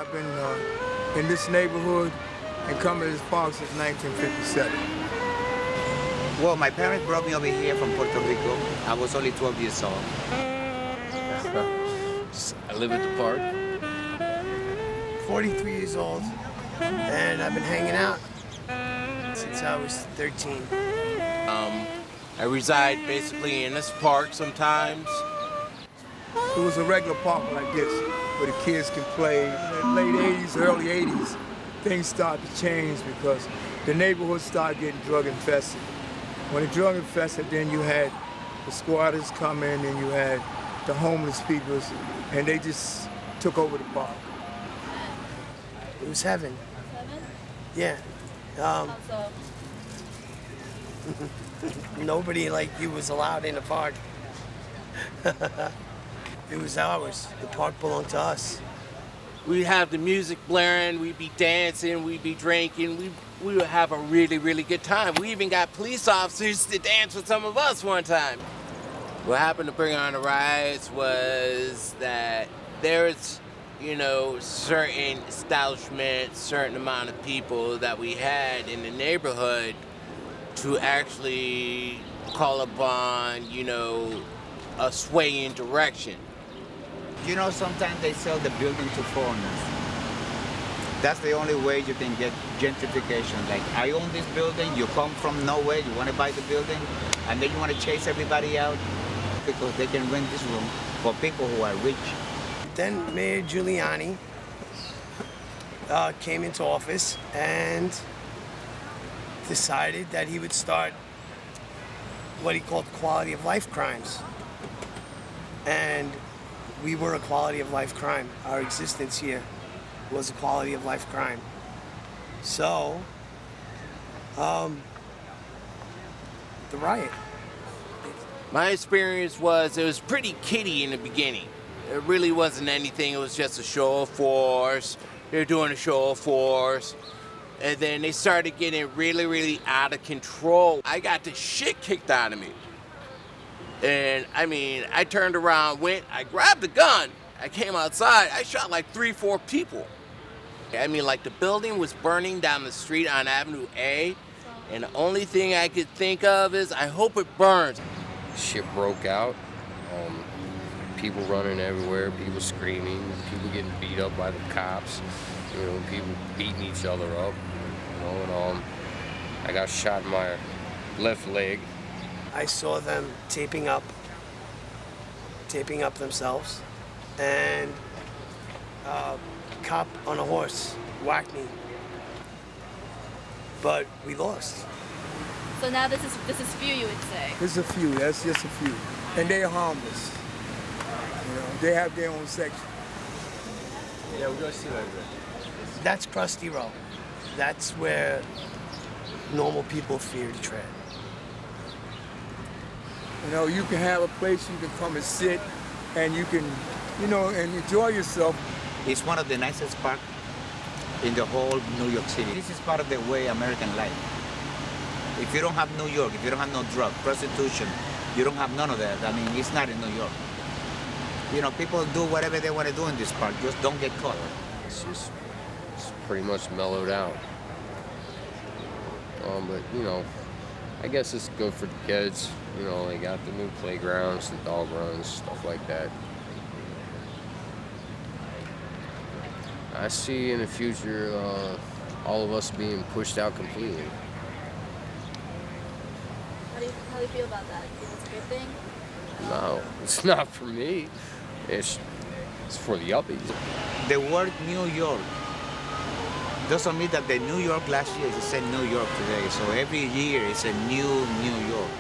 I've been in this neighborhood and coming to this park since 1957. Well, my parents brought me over here from Puerto Rico. I was only 12 years old. I live at the park. 43 years old, and I've been hanging out since I was 13. I reside basically in this park sometimes. It was a regular park like this where the kids can play. In the late 80s, early 80s, things started to change because the neighborhood started getting drug infested. When it drug infested, then you had the squatters come in and you had the homeless people, and they just took over the park. It was heaven. Heaven? Yeah. How so? Nobody like you was allowed in the park. It was ours. The park belonged to us. We'd have the music blaring, we'd be dancing, we'd be drinking, we would have a really, really good time. We even got police officers to dance with some of us one time. What happened to bring on the riots was that there's, certain establishments, certain amount of people that we had in the neighborhood to actually call upon, a swaying direction. Sometimes they sell the building to foreigners. That's the only way you can get gentrification. Like, I own this building, you come from nowhere, you want to buy the building, and then you want to chase everybody out because they can rent this room for people who are rich. Then Mayor Giuliani came into office and decided that he would start what he called quality of life crimes. And we were a quality of life crime. Our existence here was a quality of life crime. So, the riot. My experience was it was pretty kiddie in the beginning. It really wasn't anything, it was just a show of force. They were doing a show of force. And then they started getting really, really out of control. I got the shit kicked out of me. And I turned around, I grabbed the gun, I came outside, I shot like 3-4 people. The building was burning down the street on Avenue A, and the only thing I could think of is, I hope it burns. Shit broke out. People running everywhere, people screaming, people getting beat up by the cops, people beating each other up, and I got shot in my left leg. I saw them taping up themselves, and a cop on a horse whacked me. But we lost. So now this is few, you would say. There's a few, that's just a few. And they're harmless. They have their own section. Yeah, we're going to see that. That's Krusty Row. That's where normal people fear to tread. You can have a place you can come and sit, and you can, and enjoy yourself. It's one of the nicest parks in the whole New York City. This is part of the way American life. If you don't have New York, if you don't have no drug, prostitution, you don't have none of that. It's not in New York. People do whatever they want to do in this park, just don't get caught. It's pretty much mellowed out. But, I guess it's good for the kids. They got the new playgrounds, the dog runs, stuff like that. I see in the future all of us being pushed out completely. How do you feel about that? You think it's a good thing? No, it's not for me. It's for the yuppies. The word New York doesn't mean that the New York last year is the same New York today. So every year it's a new New York.